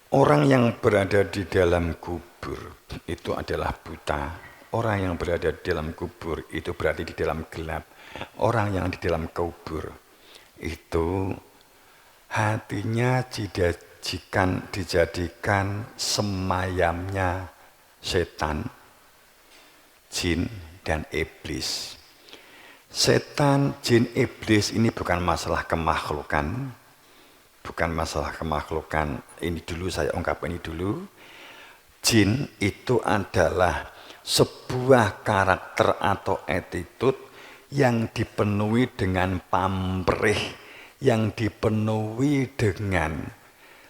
Orang yang berada di dalam kubur itu adalah buta. Orang yang berada di dalam kubur itu berarti di dalam gelap. Orang yang di dalam kubur itu hatinya dijadikan semayamnya setan, jin, dan iblis. Setan, jin, iblis ini bukan masalah kemakhlukan. Bukan masalah kemakhlukan. Ini dulu saya ungkap ini dulu. Jin itu adalah sebuah karakter atau attitude yang dipenuhi dengan pamrih, yang dipenuhi dengan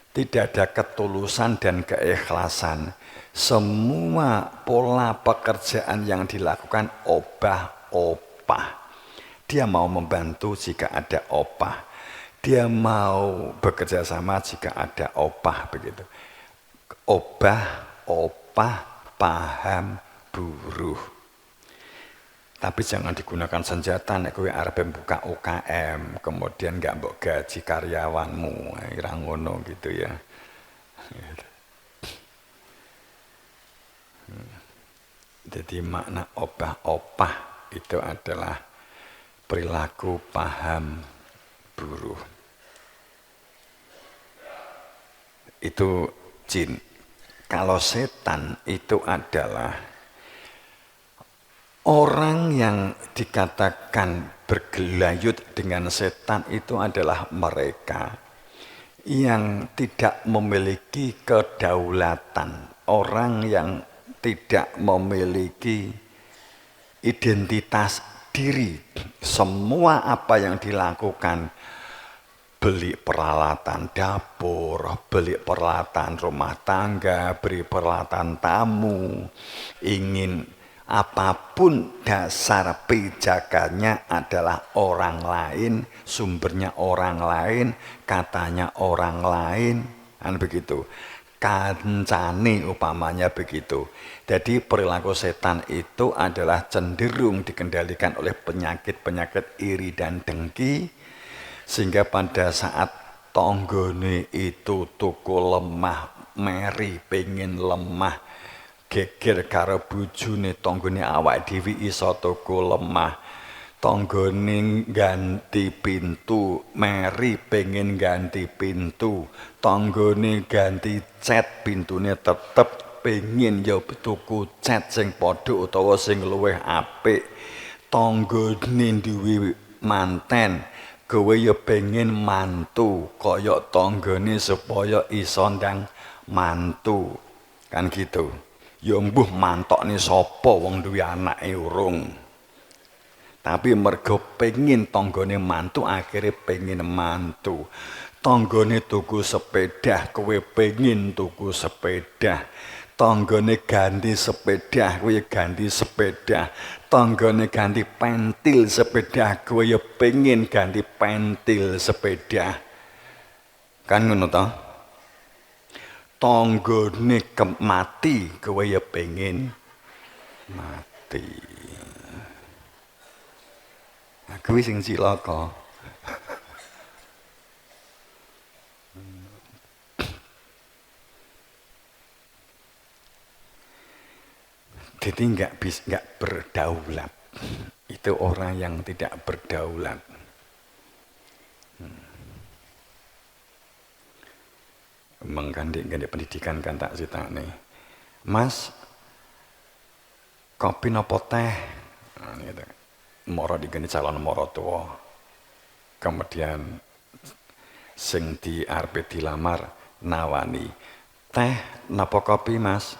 tidak ada ketulusan dan keikhlasan. Semua pola pekerjaan yang dilakukan obah-obah. Dia mau membantu jika ada opah. Dia mau bekerja sama jika ada opah begitu. Obah, opah, paham, buruh. Tapi jangan digunakan senjata nek kowe arep buka UKM, kemudian nggak mbok gaji karyawanmu, ira ngono gitu ya. Jadi makna obah-opah itu adalah perilaku paham buruh. Itu jin. Kalau setan itu adalah orang yang dikatakan bergelayut dengan setan itu adalah mereka yang tidak memiliki kedaulatan. Orang yang tidak memiliki identitas diri. Semua apa yang dilakukan, beli peralatan dapur, beli peralatan rumah tangga, beli peralatan tamu, ingin apapun dasar pijakannya adalah orang lain, sumbernya orang lain, katanya orang lain, kan begitu. Kancane upamanya begitu. Jadi perilaku setan itu adalah cenderung dikendalikan oleh penyakit-penyakit iri dan dengki, sehingga pada saat tonggone itu tuku lemah, meri pengen lemah, geger karo bojone tonggone awak dhewe iso tuku lemah, tonggone ganti pintu, meri pengen ganti pintu, tonggone ganti cat, pintune tetep pengen ya tuku cat sing padha utawa sing luwih apik, tonggone duwe manten, kowe ya pengen mantu kaya tonggone supaya iso ndang mantu, kan gitu. Ya mbuh mantokne sapa wong duwe anake urung. Tapi mergo pengen tonggone mantu, akhirnya pengen mantu. Tonggone tuku sepeda, kowe pengen tuku sepeda. Tonggone ganti sepeda, kowe ganti sepeda. Tonggone ganti pentil sepeda, kowe ya pengen ganti pentil sepeda. Kan ngono to? Tonggone mati, kowe ya pengen mati. Nah, kuwi sing cilaka. Jadi nggak berdaulat. Itu orang yang tidak berdaulat. Mengganti pendidikan kan tak citane. Mas, kopi nopo teh? Nah, gitu. Moro diganti calon moro tua. Kemudian sing di arepe dilamar nawani, teh napa kopi mas?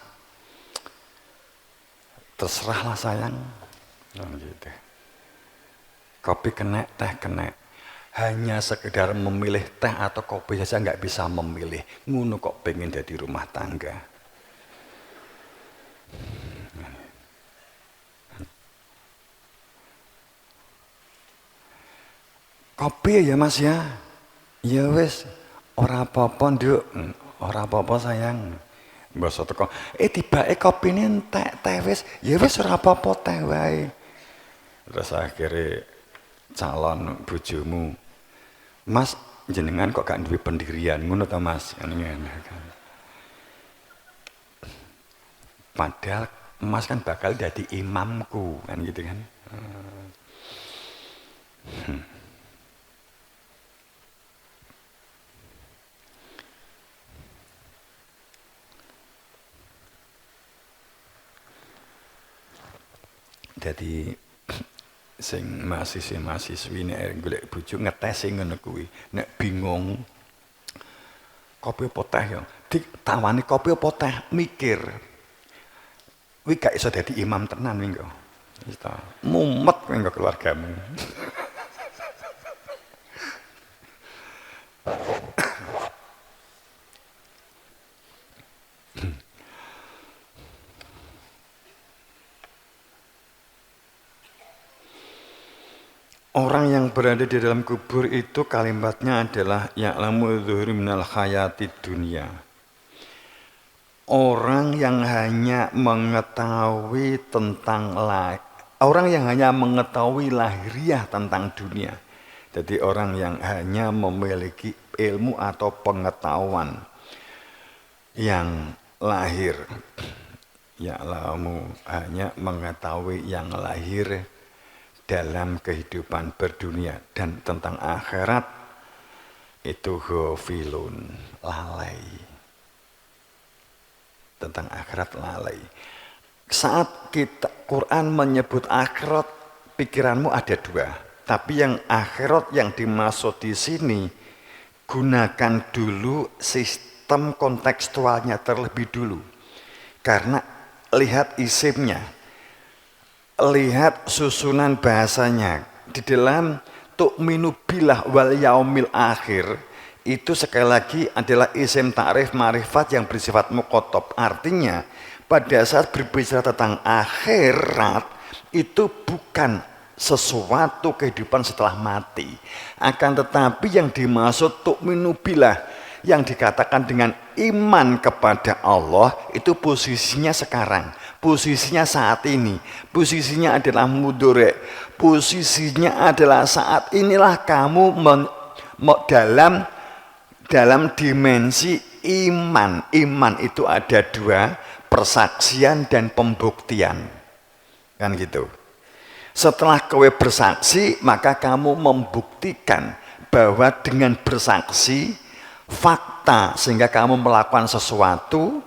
Terserahlah sayang. Nah, gitu. Kopi kena, teh kena. Hanya sekedar memilih teh atau kopi saja nggak bisa memilih. Ngono kok pengen jadi rumah tangga. Kopi ya mas ya. Ya wes, ora apa-apa nduk, ora apa-apa sayang. Mbasa teko, tibake kopine entek teh wis, ya wis ora apa-apa teh wae. Terus akhirnya calon bojomu, Mas jenengan kok gak duwe pendirian ngono ta Mas? Padahal emas kan bakal jadi imamku kan gitu kan. Jadi sing mahasiswi nek golek bojo ngetes sing ngono kuwi. Nek bingung kopi apa teh ya? Ditawani kopi apa teh mikir. Kuwi gak iso dadi imam tenan kuwi kok. Wis ta. Mumet kuwi kok keluargamu. Orang yang berada di dalam kubur itu kalimatnya adalah ya'lamu dzuhri minal hayati dunia. Orang yang hanya mengetahui tentang orang yang hanya mengetahui lahiriah tentang dunia. Jadi orang yang hanya memiliki ilmu atau pengetahuan yang lahir. Ya'lamu hanya mengetahui yang lahir dalam kehidupan berdunia dan tentang akhirat itu ghafilun, lalai. Tentang akhirat lalai. Saat Quran menyebut akhirat, pikiranmu ada dua. Tapi yang akhirat yang dimaksud di sini, gunakan dulu sistem kontekstualnya terlebih dulu. Karena lihat isimnya. Lihat susunan bahasanya di dalam tu'minu billah wal yaumil akhir itu sekali lagi adalah isim ta'rif ma'rifat yang bersifat muqatab. Artinya pada saat berbicara tentang akhirat itu bukan sesuatu kehidupan setelah mati, akan tetapi yang dimaksud tu'minu billah yang dikatakan dengan iman kepada Allah itu posisinya sekarang, posisinya saat ini, posisinya adalah mudhari', posisinya adalah saat inilah kamu dalam dimensi iman. Iman itu ada dua, persaksian dan pembuktian, kan gitu. Setelah kowe bersaksi, maka kamu membuktikan bahwa dengan bersaksi fakta sehingga kamu melakukan sesuatu.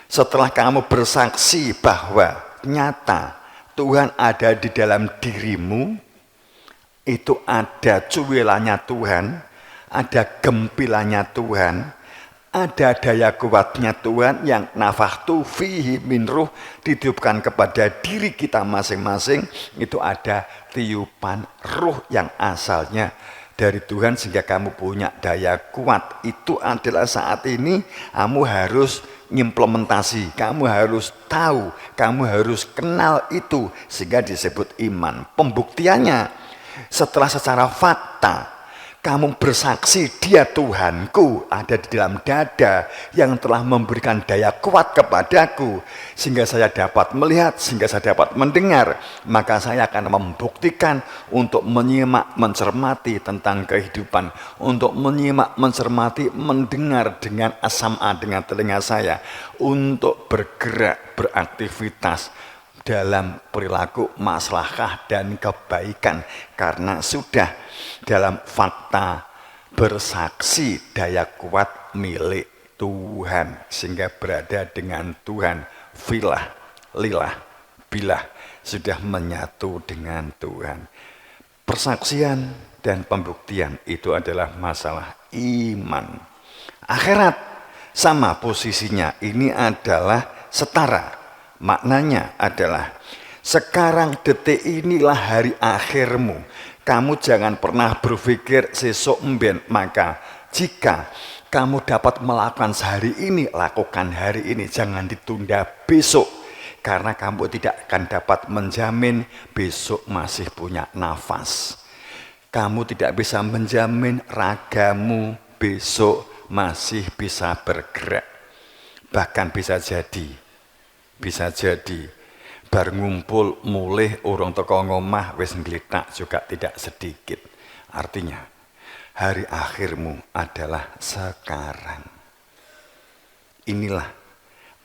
Setelah kamu bersaksi bahwa nyata Tuhan ada di dalam dirimu, itu ada cuwilannya Tuhan, ada gempilannya Tuhan, ada daya kuatnya Tuhan yang nafakhtu fihi min ruh, ditiupkan kepada diri kita masing-masing. Itu ada tiupan ruh yang asalnya dari Tuhan sehingga kamu punya daya kuat. Itu adalah saat ini kamu harus ngimplementasi, kamu harus tahu, kamu harus kenal itu sehingga disebut iman. Pembuktiannya setelah secara fakta kamu bersaksi dia Tuhanku ada di dalam dada yang telah memberikan daya kuat kepadaku sehingga saya dapat melihat, sehingga saya dapat mendengar, maka saya akan membuktikan untuk menyimak, mencermati tentang kehidupan, untuk menyimak, mencermati, mendengar dengan asama, dengan telinga saya, untuk bergerak, beraktivitas dalam perilaku maslahah dan kebaikan karena sudah dalam fakta bersaksi daya kuat milik Tuhan sehingga berada dengan Tuhan, filah, lilah, bilah, sudah menyatu dengan Tuhan. Persaksian dan pembuktian itu adalah masalah iman. Akhirat sama posisinya, ini adalah setara. Maknanya adalah sekarang detik inilah hari akhirmu. Kamu jangan pernah berpikir sesok mben. Maka jika kamu dapat melakukan sehari ini, lakukan hari ini. Jangan ditunda besok. Karena kamu tidak akan dapat menjamin besok masih punya nafas. Kamu tidak bisa menjamin ragamu besok masih bisa bergerak. Bahkan bisa jadi bar ngumpul mulih urung teko ngomah wis nglitak juga tidak sedikit. Artinya hari akhirmu adalah sekarang. Inilah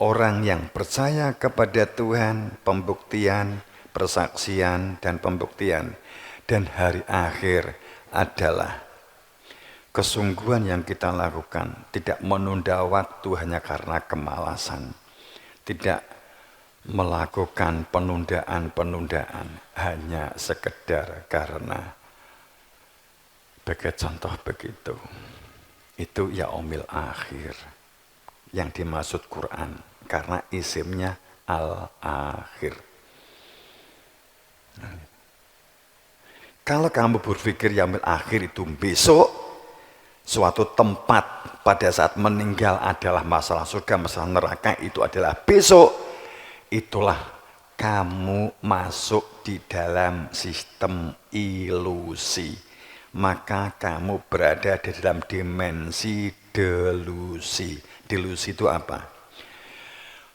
Orang yang percaya kepada Tuhan, pembuktian, persaksian, dan pembuktian, dan hari akhir adalah kesungguhan yang kita lakukan. Tidak menunda waktu hanya karena kemalasan. Tidak melakukan penundaan-penundaan hanya sekedar karena sebagai contoh begitu. Itu yaumil akhir yang dimaksud Quran karena isimnya al-akhir. Kalau kamu berpikir yaumil akhir itu besok, suatu tempat pada saat meninggal adalah masalah surga, masalah neraka itu adalah besok, itulah kamu masuk di dalam sistem ilusi. Maka kamu berada di dalam dimensi delusi. Delusi itu apa?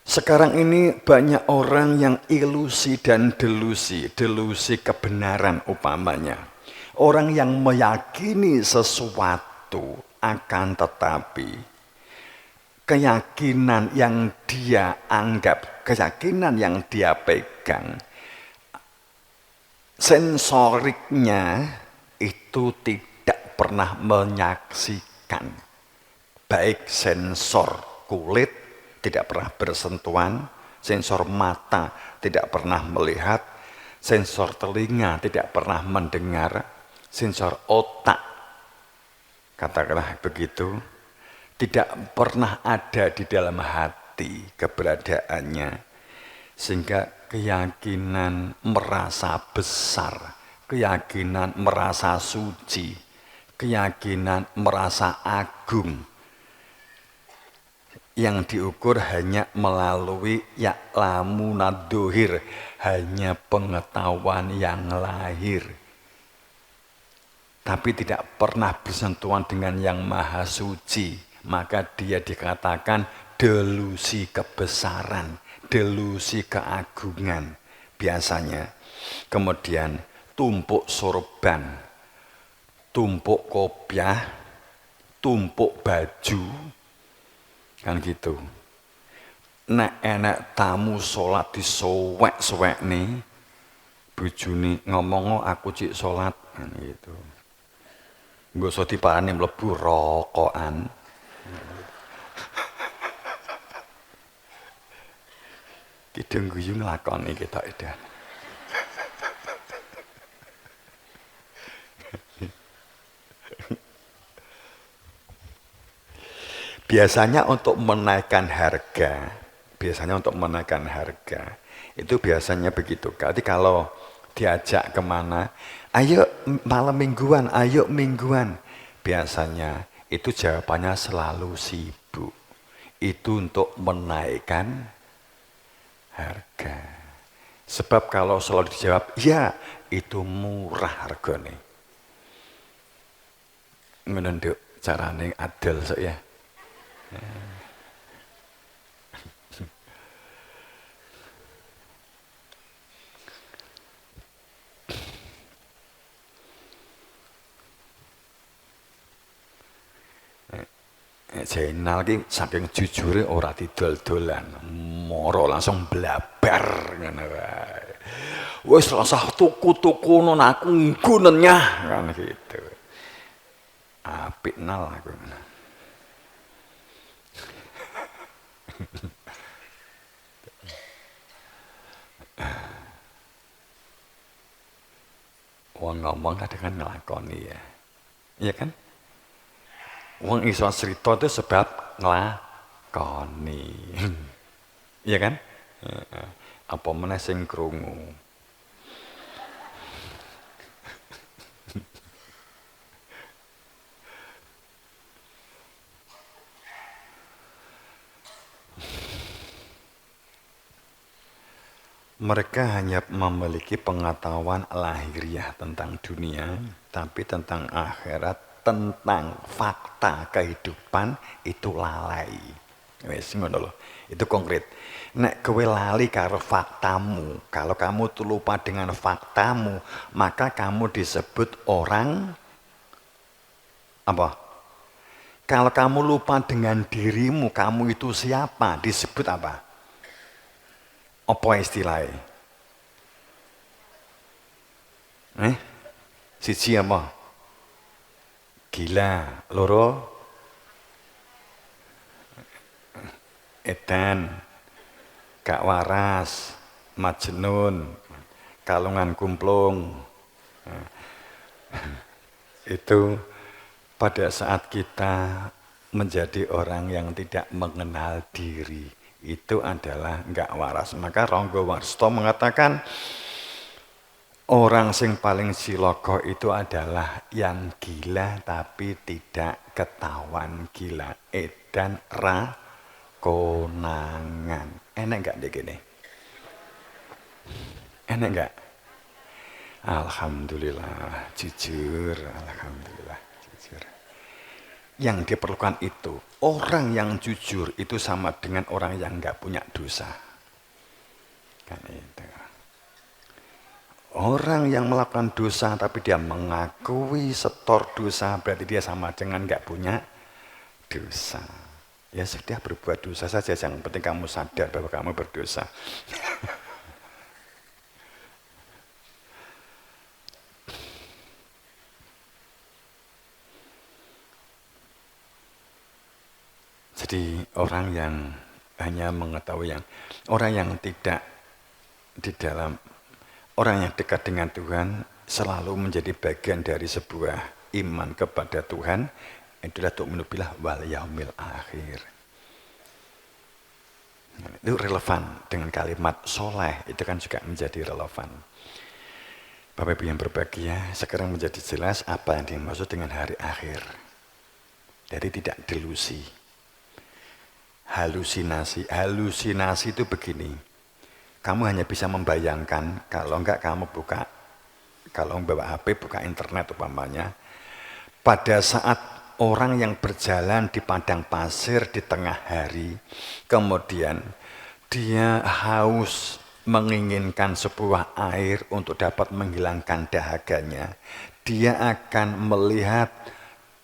Sekarang ini banyak orang yang ilusi dan delusi. Delusi kebenaran umpamanya. Orang yang meyakini sesuatu akan tetapi keyakinan yang dia anggap, keyakinan yang dia pegang, sensoriknya itu tidak pernah menyaksikan. Baik sensor kulit tidak pernah bersentuhan, sensor mata tidak pernah melihat, sensor telinga tidak pernah mendengar, sensor otak, katakanlah begitu, tidak pernah ada di dalam hati keberadaannya. Sehingga keyakinan merasa besar, keyakinan merasa suci, keyakinan merasa agung, yang diukur hanya melalui ya'lamunad dohir, hanya pengetahuan yang lahir. Tapi tidak pernah bersentuhan dengan yang maha suci, maka dia dikatakan delusi kebesaran, delusi keagungan biasanya. Kemudian tumpuk sorban, tumpuk kopiah, tumpuk baju, kan gitu. Nek enek tamu sholat di sowek nih, bojone ngomong aku cik sholat, kan gitu. Nggak usah diparani mlebu rokokan. Kidung guyu nglakoni kita edan. Biasanya untuk menaikkan harga, itu biasanya begitu. Jadi kalau diajak kemana, ayo malam mingguan, ayo mingguan. Biasanya itu jawabannya selalu sibuk. Itu untuk menaikkan harga. Sebab kalau selalu dijawab, ya itu murah harganya. Menunduk carane adil ya. Zainal ki saking jujure ora didol-dolan, moro langsung blabar ngono wae. Wis rasah tuku-tuku nun aku nggunenya kan gitu. Apik nal aku. Wong ngomong kadang kan ngelakoni ya. Iya kan? Wong iso cerita itu sebab ngelakoni. Iya kan? Apa meneh sing krungu. Mereka hanya memiliki pengetahuan lahiriah tentang dunia, tapi tentang akhirat, tentang fakta kehidupan itu lalai. Wes ngono lho. Itu konkret. Nek kowe lali karo faktamu, kalau kamu tuh lupa dengan faktamu, maka kamu disebut orang apa? Kalau kamu lupa dengan dirimu, kamu itu siapa? Disebut apa? Apa istilahnya? Siji apa? Gila, loro, edan, gak waras, majnun, kalungan kumplung. Itu pada saat kita menjadi orang yang tidak mengenal diri, itu adalah enggak waras. Maka Ronggo Warsto mengatakan orang sing paling cilaka itu adalah yang gila tapi tidak ketahuan gila. Edan ra konangan. Enak enggak dek ini? Enak enggak? Alhamdulillah, jujur, alhamdulillah, jujur. Yang diperlukan itu, orang yang jujur itu sama dengan orang yang enggak punya dosa. Kan itu. Orang yang melakukan dosa tapi dia mengakui setor dosa, berarti dia sama dengan enggak punya dosa. Ya sudah, berbuat dosa saja, yang penting kamu sadar bahwa kamu berdosa. Jadi orang yang hanya mengetahui orang yang tidak di dalam, orang yang dekat dengan Tuhan selalu menjadi bagian dari sebuah iman kepada Tuhan, itulah tu'minu billah wal yaumil akhir. Itu relevan dengan kalimat soleh, itu kan juga menjadi relevan. Bapak Ibu yang berbahagia, sekarang menjadi jelas apa yang dimaksud dengan hari akhir. Jadi tidak delusi. Halusinasi itu begini. Kamu hanya bisa membayangkan, kalau enggak kamu buka, kalau membawa HP buka internet umpamanya, pada saat orang yang berjalan di padang pasir di tengah hari, kemudian dia haus menginginkan sebuah air untuk dapat menghilangkan dahaganya, dia akan melihat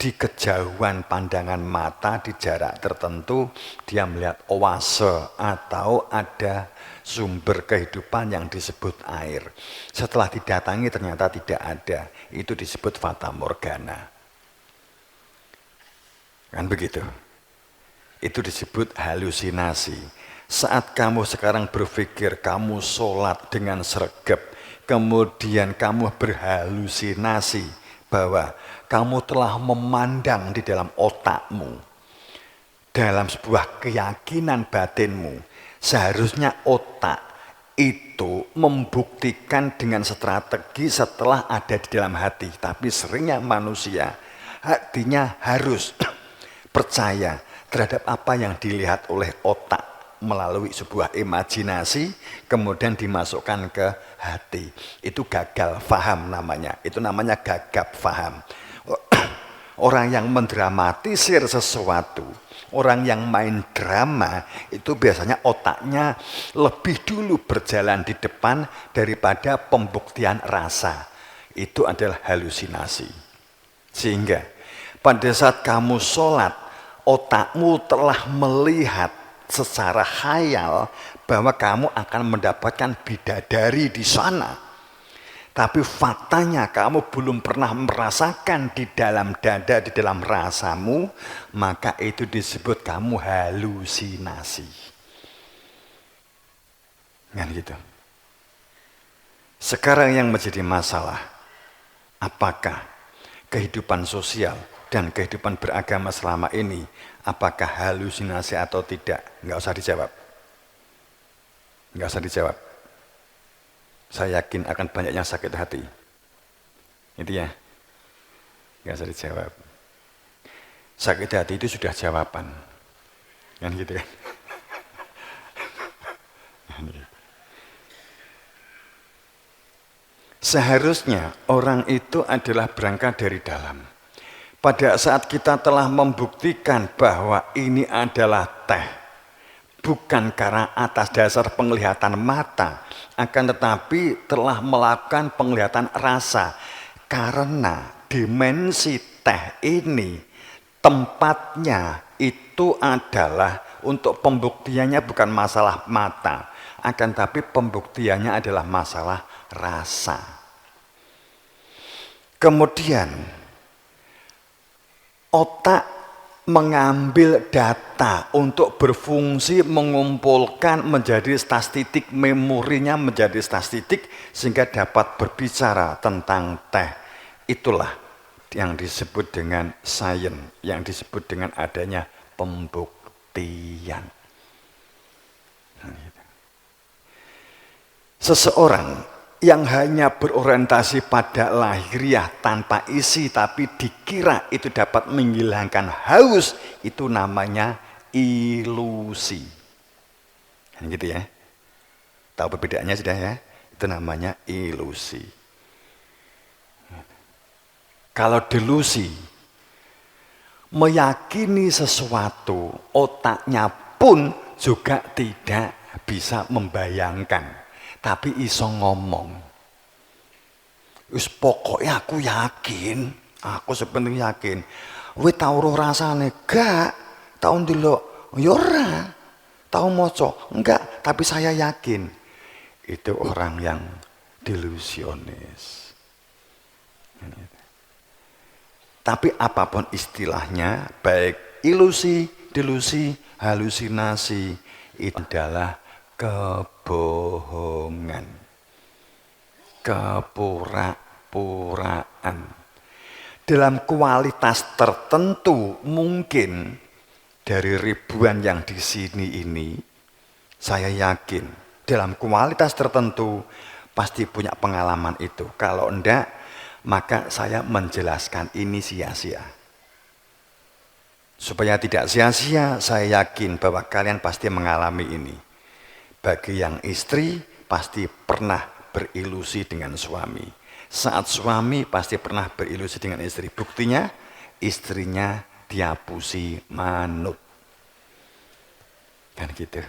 di kejauhan pandangan mata di jarak tertentu, dia melihat oase atau ada sumber kehidupan yang disebut air. Setelah didatangi ternyata tidak ada, itu disebut fata morgana. Kan begitu? Itu disebut halusinasi. Saat kamu sekarang berpikir kamu sholat dengan sregep, kemudian kamu berhalusinasi bahwa kamu telah memandang di dalam otakmu, dalam sebuah keyakinan batinmu, seharusnya otak itu membuktikan dengan strategi setelah ada di dalam hati. Tapi seringnya manusia, hatinya harus percaya terhadap apa yang dilihat oleh otak melalui sebuah imajinasi, kemudian dimasukkan ke hati. Itu gagal faham namanya. Itu namanya gagap faham. Orang yang mendramatisir sesuatu, orang yang main drama, itu biasanya otaknya lebih dulu berjalan di depan daripada pembuktian rasa. Itu adalah halusinasi. Sehingga pada saat kamu sholat, otakmu telah melihat secara khayal bahwa kamu akan mendapatkan bidadari di sana. Tapi faktanya kamu belum pernah merasakan di dalam dada, di dalam rasamu, maka itu disebut kamu halusinasi. Kan gitu. Sekarang yang menjadi masalah, apakah kehidupan sosial dan kehidupan beragama selama ini, apakah halusinasi atau tidak? Enggak usah dijawab. Enggak usah dijawab. Saya yakin akan banyak yang sakit hati. Itu ya. Enggak usah dijawab. Sakit hati itu sudah jawaban. Kan gitu kan. Seharusnya orang itu adalah berangkat dari dalam. Pada saat kita telah membuktikan bahwa ini adalah teh, bukan karena atas dasar penglihatan mata, akan tetapi telah melakukan penglihatan rasa, karena dimensi teh ini tempatnya itu adalah untuk pembuktiannya bukan masalah mata, akan tapi pembuktiannya adalah masalah rasa. Kemudian otak mengambil data untuk berfungsi mengumpulkan menjadi statistik, memorinya menjadi statistik sehingga dapat berbicara tentang teh. Itulah yang disebut dengan sains, yang disebut dengan adanya pembuktian. Seseorang yang hanya berorientasi pada lahiriah tanpa isi tapi dikira itu dapat menghilangkan haus, itu namanya ilusi. Gitu ya. Tahu perbedaannya sudah ya? Itu namanya ilusi. Kalau delusi, meyakini sesuatu, otaknya pun juga tidak bisa membayangkan. Tapi iso ngomong. Wis pokoknya aku yakin, aku sebenarnya yakin. Kowe tau roh rasane? Gak. Tau ndelok? Ya ora. Tau maca? Enggak, tapi saya yakin. Itu orang yang delusionis. Tapi apapun istilahnya, baik ilusi, delusi, halusinasi, itu adalah kebohongan, kepura-puraan. Dalam kualitas tertentu mungkin dari ribuan yang di sini ini, saya yakin dalam kualitas tertentu pasti punya pengalaman itu. Kalau enggak, maka saya menjelaskan ini sia-sia. Supaya tidak sia-sia, saya yakin bahwa kalian pasti mengalami ini. Bagi yang istri pasti pernah berilusi dengan suami. Saat suami pasti pernah berilusi dengan istri. Buktinya istrinya dihapusi manut. Kan gitu.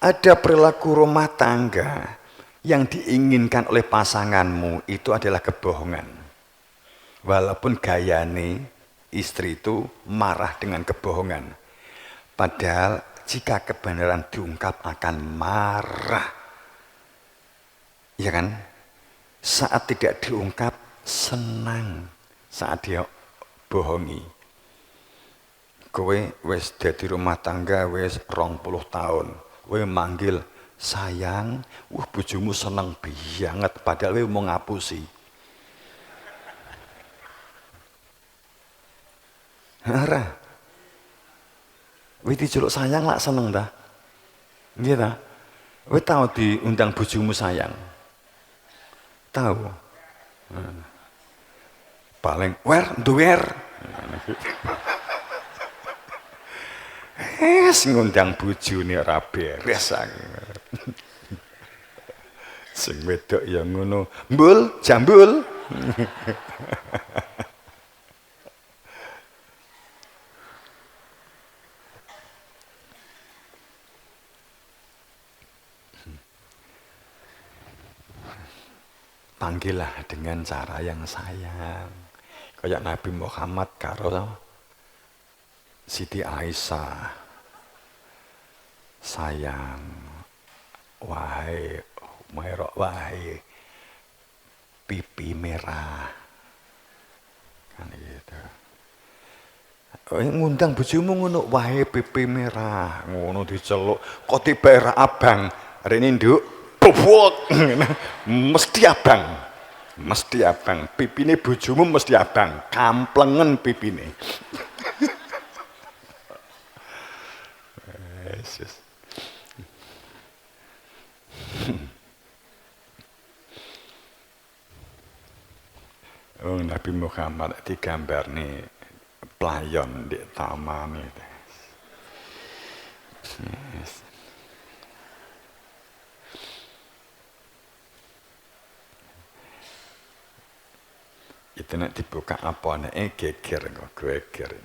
Ada perilaku rumah tangga yang diinginkan oleh pasanganmu itu adalah kebohongan. Walaupun gayane istri itu marah dengan kebohongan. Padahal jika kebenaran diungkap akan marah. Ya kan? Saat tidak diungkap senang. Saat dia bohongi. Kowe wis dadi rumah tangga wis 20 tahun. Kowe manggil sayang, bojomu seneng banget padahal kowe mau ngapusi. Ora. Kowe diceluk sayang lak seneng dah. Nggih ta? Kowe tau diundang bojomu sayang? Tahu. Paling duwer. Ngundang bojone ora beres. Sing wedok ya ngono, mbul, jambul. Panggillah dengan cara yang sayang. Kayak Nabi Muhammad karo Siti Aisyah. Sayang, wahai Umairah, wahai pipi merah. Kan gitu. Ngundang bojomu ngono, wahai pipi merah, ngono diceluk. Kok tiba era abang, rene nduk, bobot. Mesti abang. Mesti abang, pipine bojomu mesti abang, kamplengen pipine. Yesus. Nabi Muhammad digambarne playon di taman itu. Yes. Itu nek dibuka apa nek geger kok geger.